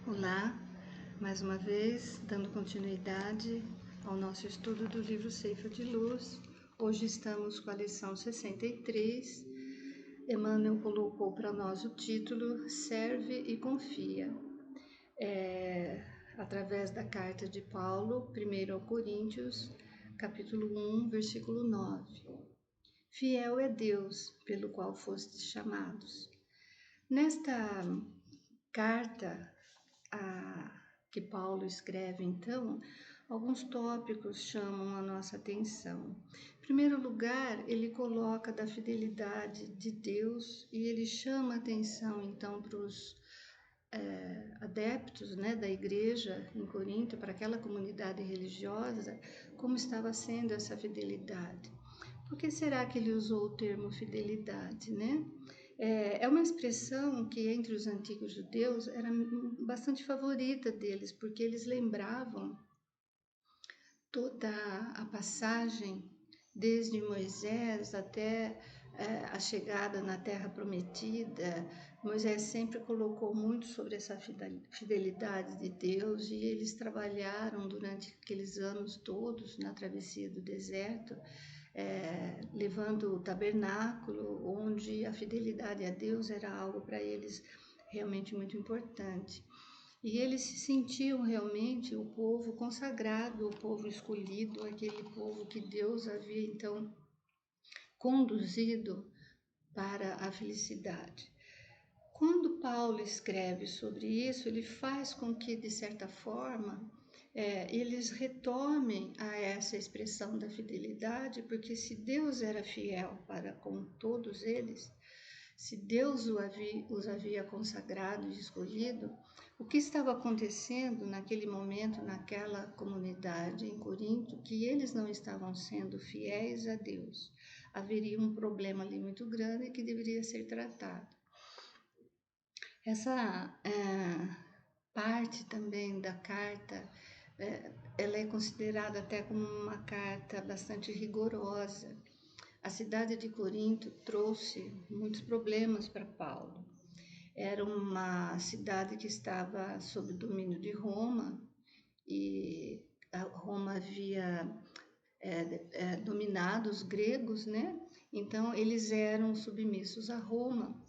Olá, mais uma vez, dando continuidade ao nosso estudo do livro Ceifa de Luz. Hoje estamos com a lição 63. Emmanuel colocou para nós o título Serve e Confia, através da carta de Paulo, 1 ao Coríntios, capítulo 1, versículo 9. Fiel é Deus, pelo qual fostes chamados. Nesta carta que Paulo escreve, então, alguns tópicos chamam a nossa atenção. Em primeiro lugar, ele coloca da fidelidade de Deus e ele chama a atenção, então, para os adeptos, da igreja em Corinto, para aquela comunidade religiosa, como estava sendo essa fidelidade. Por que será que ele usou o termo fidelidade, É uma expressão que entre os antigos judeus era bastante favorita deles, porque eles lembravam toda a passagem desde Moisés até a chegada na Terra Prometida. Moisés sempre colocou muito sobre essa fidelidade de Deus e eles trabalharam durante aqueles anos todos na travessia do deserto, levando o tabernáculo, onde a fidelidade a Deus era algo para eles realmente muito importante. E eles se sentiam realmente o povo consagrado, o povo escolhido, aquele povo que Deus havia então conduzido para a felicidade. Quando Paulo escreve sobre isso, ele faz com que, de certa forma, eles retomem a essa expressão da fidelidade, porque se Deus era fiel para com todos eles, se Deus os havia consagrado e escolhido, o que estava acontecendo naquele momento, naquela comunidade em Corinto, que eles não estavam sendo fiéis a Deus. Haveria um problema ali muito grande que deveria ser tratado. Essa parte também da carta, ela é considerada até como uma carta bastante rigorosa. A cidade de Corinto trouxe muitos problemas para Paulo. Era uma cidade que estava sob o domínio de Roma e Roma havia dominado os gregos, Então eles eram submissos a Roma,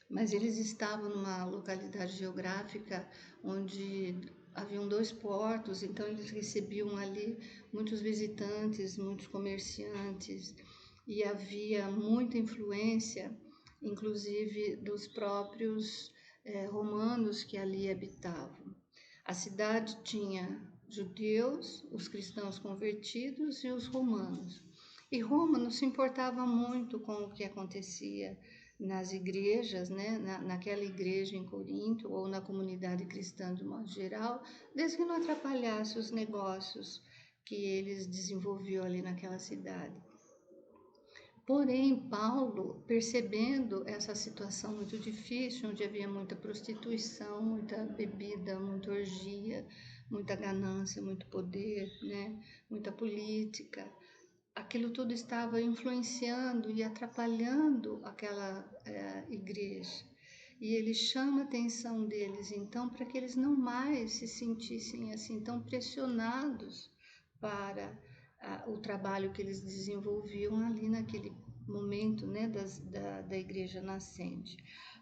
mas eles estavam numa localidade geográfica onde haviam 2 portos, então eles recebiam ali muitos visitantes, muitos comerciantes, e havia muita influência, inclusive dos próprios romanos que ali habitavam. A cidade tinha judeus, os cristãos convertidos e os romanos. E Roma não se importava muito com o que acontecia nas igrejas, naquela igreja em Corinto ou na comunidade cristã de modo geral, desde que não atrapalhasse os negócios que eles desenvolviam ali naquela cidade. Porém, Paulo, percebendo essa situação muito difícil, onde havia muita prostituição, muita bebida, muita orgia, muita ganância, muito poder, muita política, aquilo tudo estava influenciando e atrapalhando aquela igreja. E ele chama a atenção deles, então, para que eles não mais se sentissem assim tão pressionados para o trabalho que eles desenvolviam ali naquele momento, da igreja nascente.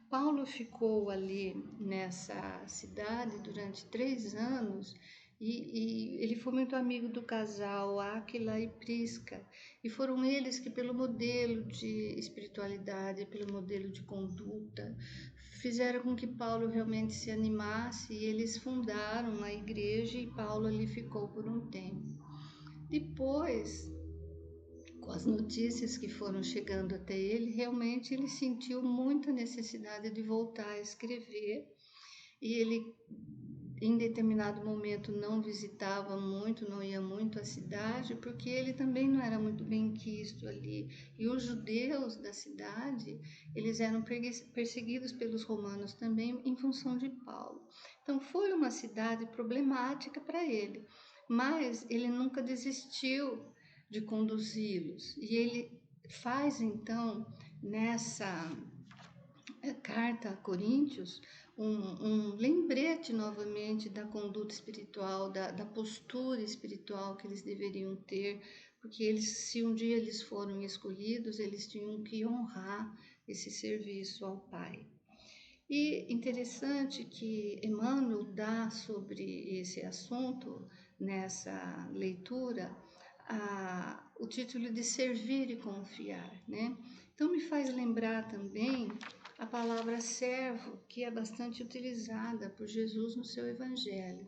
Paulo ficou ali nessa cidade durante 3 anos e ele foi muito amigo do casal Áquila e Prisca, e foram eles que, pelo modelo de espiritualidade, pelo modelo de conduta, fizeram com que Paulo realmente se animasse, e eles fundaram a igreja e Paulo ali ficou por um tempo. Depois, com as notícias que foram chegando até ele, realmente ele sentiu muita necessidade de voltar a escrever, e ele, em determinado momento, não visitava muito, não ia muito à cidade, porque ele também não era muito bem quisto ali. E os judeus da cidade, eles eram perseguidos pelos romanos também em função de Paulo. Então foi uma cidade problemática para ele, mas ele nunca desistiu de conduzi-los. E ele faz então nessa carta a Coríntios um lembrete novamente da conduta espiritual, da postura espiritual que eles deveriam ter, porque eles, se um dia eles foram escolhidos, eles tinham que honrar esse serviço ao Pai. E interessante que Emmanuel dá sobre esse assunto, nessa leitura, o título de servir e confiar, né? Então me faz lembrar também a palavra servo, que é bastante utilizada por Jesus no seu evangelho.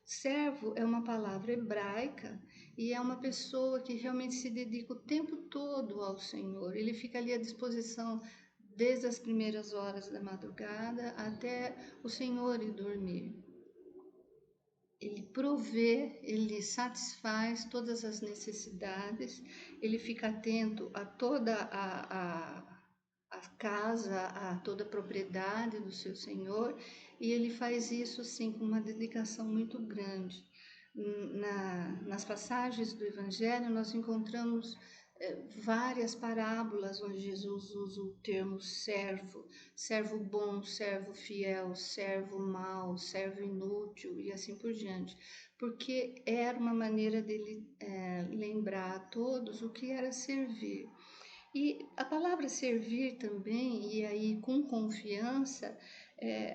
Servo é uma palavra hebraica e é uma pessoa que realmente se dedica o tempo todo ao Senhor. Ele fica ali à disposição desde as primeiras horas da madrugada até o Senhor ir dormir. Ele provê, ele satisfaz todas as necessidades, ele fica atento a toda a casa, a toda a propriedade do seu Senhor, e ele faz isso sim com uma dedicação muito grande. Nas passagens do Evangelho nós encontramos várias parábolas onde Jesus usa o termo servo, servo bom, servo fiel, servo mau, servo inútil e assim por diante, porque era uma maneira dele lembrar a todos o que era servir. E a palavra servir também, e aí com confiança,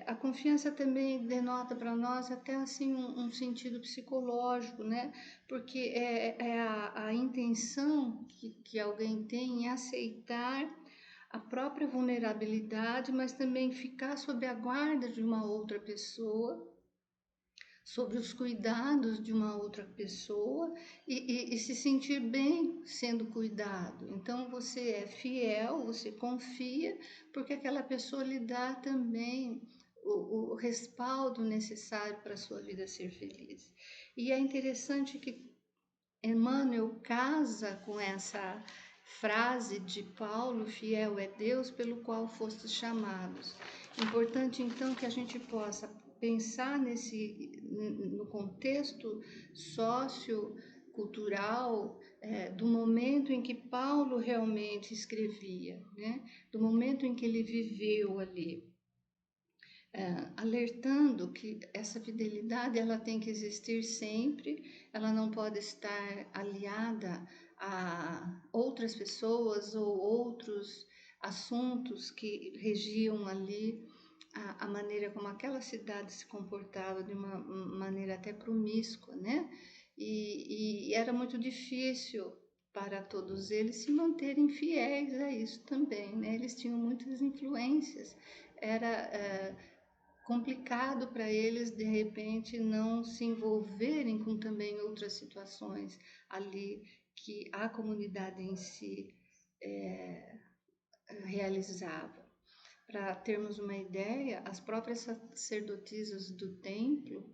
a confiança também denota para nós até assim um sentido psicológico, né? Porque é a intenção que alguém tem em aceitar a própria vulnerabilidade, mas também ficar sob a guarda de uma outra pessoa, sobre os cuidados de uma outra pessoa e se sentir bem sendo cuidado. Então você é fiel, você confia, porque aquela pessoa lhe dá também o respaldo necessário para a sua vida ser feliz. E é interessante que Emmanuel casa com essa frase de Paulo: fiel é Deus pelo qual fostes chamados. Importante então que a gente possa pensar no contexto sociocultural do momento em que Paulo realmente escrevia, né? Do momento em que ele viveu ali. Alertando que essa fidelidade ela tem que existir sempre, ela não pode estar aliada a outras pessoas ou outros assuntos que regiam ali a maneira como aquela cidade se comportava de uma maneira até promíscua, né? E era muito difícil para todos eles se manterem fiéis a isso também, né? Eles tinham muitas influências, era complicado para eles de repente não se envolverem com também outras situações ali que a comunidade em si realizava. Para termos uma ideia, as próprias sacerdotisas do templo,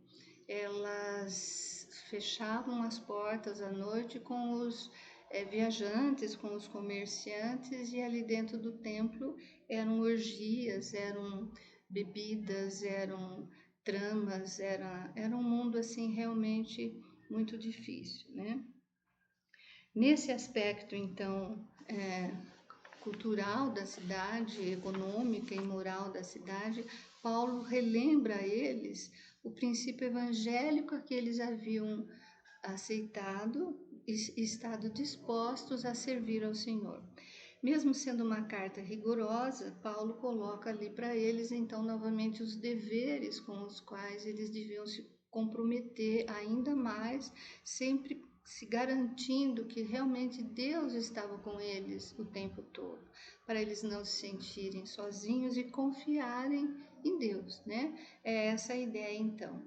elas fechavam as portas à noite com os viajantes, com os comerciantes, e ali dentro do templo eram orgias, eram bebidas, eram tramas, era um mundo assim realmente muito difícil, né? Nesse aspecto, então, cultural da cidade, econômica e moral da cidade, Paulo relembra a eles o princípio evangélico que eles haviam aceitado e estado dispostos a servir ao Senhor. Mesmo sendo uma carta rigorosa, Paulo coloca ali para eles, então, novamente os deveres com os quais eles deviam se comprometer ainda mais, sempre se garantindo que realmente Deus estava com eles o tempo todo, para eles não se sentirem sozinhos e confiarem em Deus, né? É essa a ideia, então.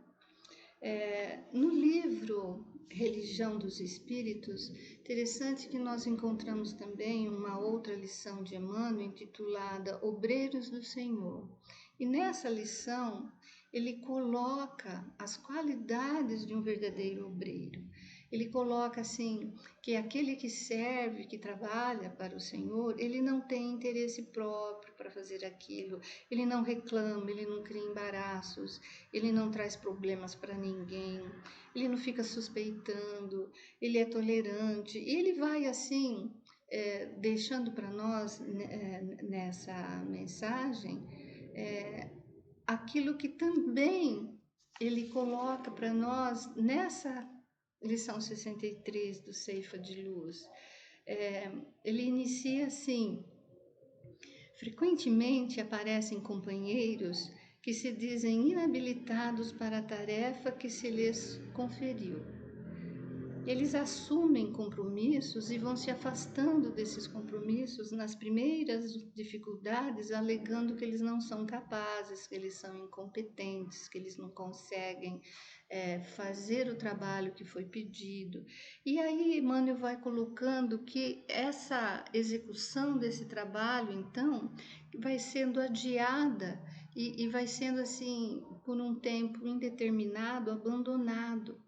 No livro Religião dos Espíritos, interessante que nós encontramos também uma outra lição de Emmanuel intitulada Obreiros do Senhor. E nessa lição ele coloca as qualidades de um verdadeiro obreiro. Ele coloca assim que aquele que serve, que trabalha para o Senhor, ele não tem interesse próprio para fazer aquilo, ele não reclama, ele não cria embaraços, ele não traz problemas para ninguém, ele não fica suspeitando, ele é tolerante, e ele vai assim, deixando para nós nessa mensagem aquilo que também ele coloca para nós nessa lição 63 do Ceifa de Luz. Ele inicia assim: frequentemente aparecem companheiros que se dizem inabilitados para a tarefa que se lhes conferiu. Eles assumem compromissos e vão se afastando desses compromissos nas primeiras dificuldades, alegando que eles não são capazes, que eles são incompetentes, que eles não conseguem fazer o trabalho que foi pedido. E aí Emmanuel vai colocando que essa execução desse trabalho, então, vai sendo adiada e vai sendo assim, por um tempo indeterminado, abandonado.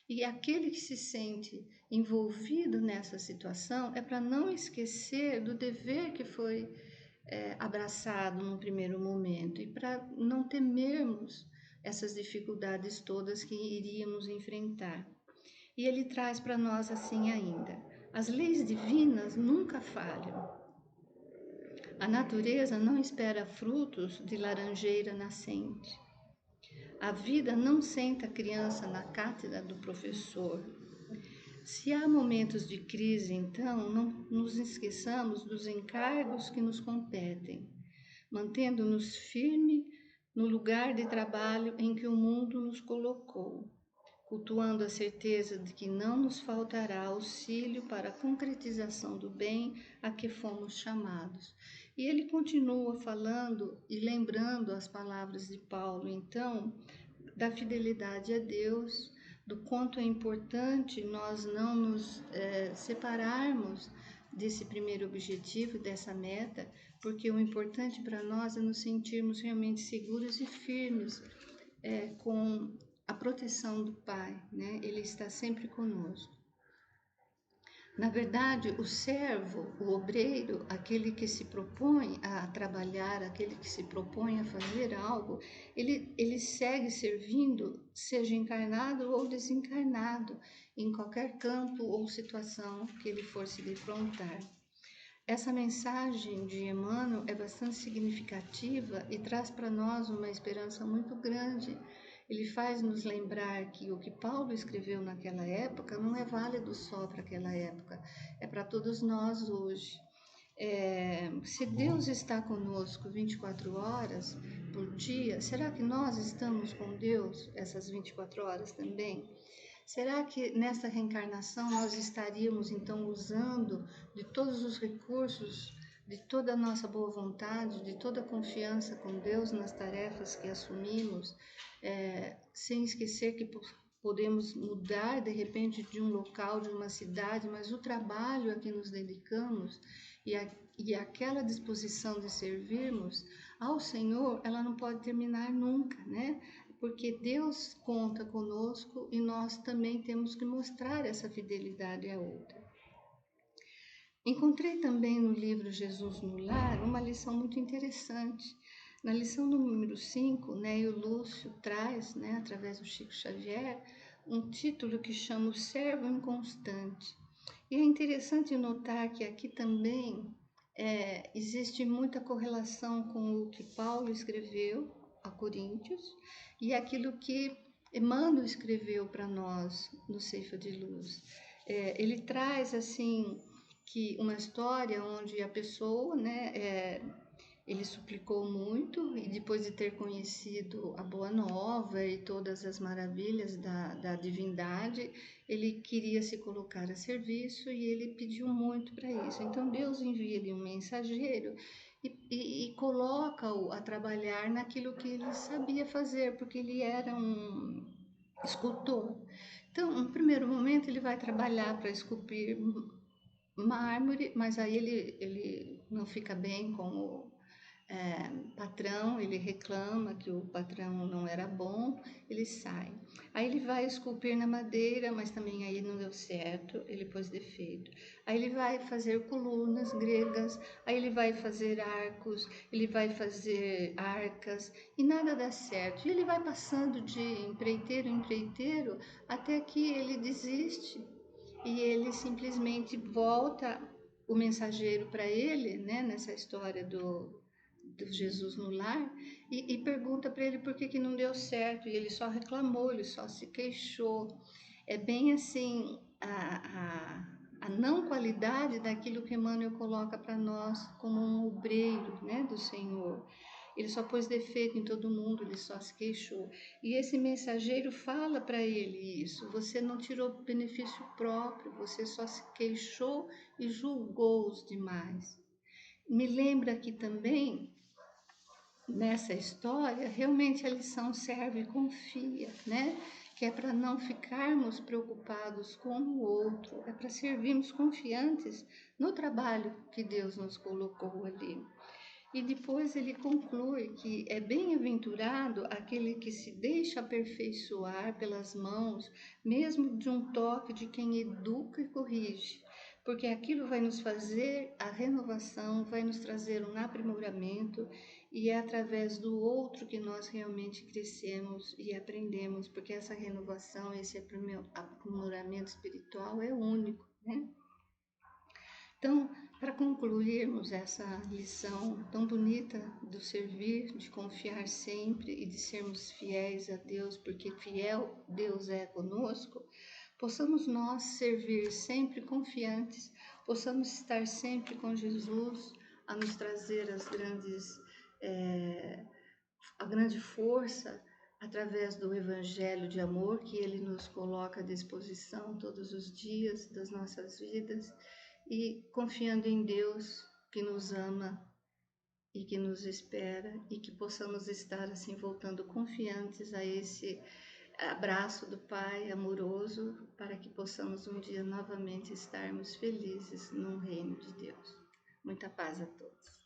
E aquele que se sente envolvido nessa situação é para não esquecer do dever que foi abraçado num primeiro momento e para não temermos essas dificuldades todas que iríamos enfrentar. E ele traz para nós assim ainda: as leis divinas nunca falham. A natureza não espera frutos de laranjeira nascente. A vida não senta a criança na cátedra do professor. Se há momentos de crise, então, não nos esqueçamos dos encargos que nos competem, mantendo-nos firme no lugar de trabalho em que o mundo nos colocou, cultuando a certeza de que não nos faltará auxílio para a concretização do bem a que fomos chamados. E ele continua falando e lembrando as palavras de Paulo, então, da fidelidade a Deus, do quanto é importante nós não nos separarmos desse primeiro objetivo, dessa meta, porque o importante para nós é nos sentirmos realmente seguros e firmes com a proteção do Pai, né? Ele está sempre conosco. Na verdade, o servo, o obreiro, aquele que se propõe a trabalhar, aquele que se propõe a fazer algo, ele segue servindo, seja encarnado ou desencarnado, em qualquer campo ou situação que ele for se defrontar. Essa mensagem de Emmanuel é bastante significativa e traz para nós uma esperança muito grande. Ele faz nos lembrar que o que Paulo escreveu naquela época não é válido só para aquela época, é para todos nós hoje. Se Deus está conosco 24 horas por dia, será que nós estamos com Deus essas 24 horas também? Será que nessa reencarnação nós estaríamos então usando de todos os recursos, de toda a nossa boa vontade, de toda a confiança com Deus nas tarefas que assumimos, sem esquecer que podemos mudar de repente de um local, de uma cidade, mas o trabalho a que nos dedicamos e aquela disposição de servirmos ao Senhor, ela não pode terminar nunca, né? Porque Deus conta conosco e nós também temos que mostrar essa fidelidade à outra. Encontrei também no livro Jesus no Lar uma lição muito interessante. Na lição número 5, Neio Lúcio traz, através do Chico Xavier, um título que chama O Servo Inconstante. E é interessante notar que aqui também existe muita correlação com o que Paulo escreveu a Coríntios e aquilo que Emmanuel escreveu para nós no Ceifa de Luz. Ele traz assim que uma história onde a pessoa, ele suplicou muito e depois de ter conhecido a Boa Nova e todas as maravilhas da divindade, ele queria se colocar a serviço e ele pediu muito para isso. Então Deus envia-lhe um mensageiro e coloca-o a trabalhar naquilo que ele sabia fazer, porque ele era um escultor. Então, no primeiro momento, ele vai trabalhar para esculpir mármore, mas aí ele não fica bem com o patrão, ele reclama que o patrão não era bom, ele sai. Aí ele vai esculpir na madeira, mas também aí não deu certo, ele pôs defeito. Aí ele vai fazer colunas gregas, aí ele vai fazer arcos, ele vai fazer arcas e nada dá certo. E ele vai passando de empreiteiro em empreiteiro até que ele desiste e ele simplesmente volta o mensageiro para ele, nessa história do Jesus no lar e pergunta para ele por que, que não deu certo. E ele só reclamou, ele só se queixou. É bem assim a não qualidade daquilo que Emmanuel coloca para nós como um obreiro, né, do Senhor. Ele só pôs defeito em todo mundo, ele só se queixou. E esse mensageiro fala para ele isso: você não tirou benefício próprio, você só se queixou e julgou os demais. Me lembra aqui também, nessa história, realmente a lição serve e confia, né? Que é para não ficarmos preocupados com o outro, é para servirmos confiantes no trabalho que Deus nos colocou ali. E depois ele conclui que é bem-aventurado aquele que se deixa aperfeiçoar pelas mãos, mesmo de um toque de quem educa e corrige, porque aquilo vai nos fazer a renovação, vai nos trazer um aprimoramento, e é através do outro que nós realmente crescemos e aprendemos, porque essa renovação, esse aprimoramento espiritual é único, né? Então, para concluirmos essa lição tão bonita do servir, de confiar sempre e de sermos fiéis a Deus, porque fiel Deus é conosco, possamos nós servir sempre confiantes, possamos estar sempre com Jesus a nos trazer a grande força através do Evangelho de amor que Ele nos coloca à disposição todos os dias das nossas vidas e confiando em Deus que nos ama e que nos espera e que possamos estar assim voltando confiantes a esse abraço do Pai amoroso para que possamos um dia novamente estarmos felizes no reino de Deus. Muita paz a todos.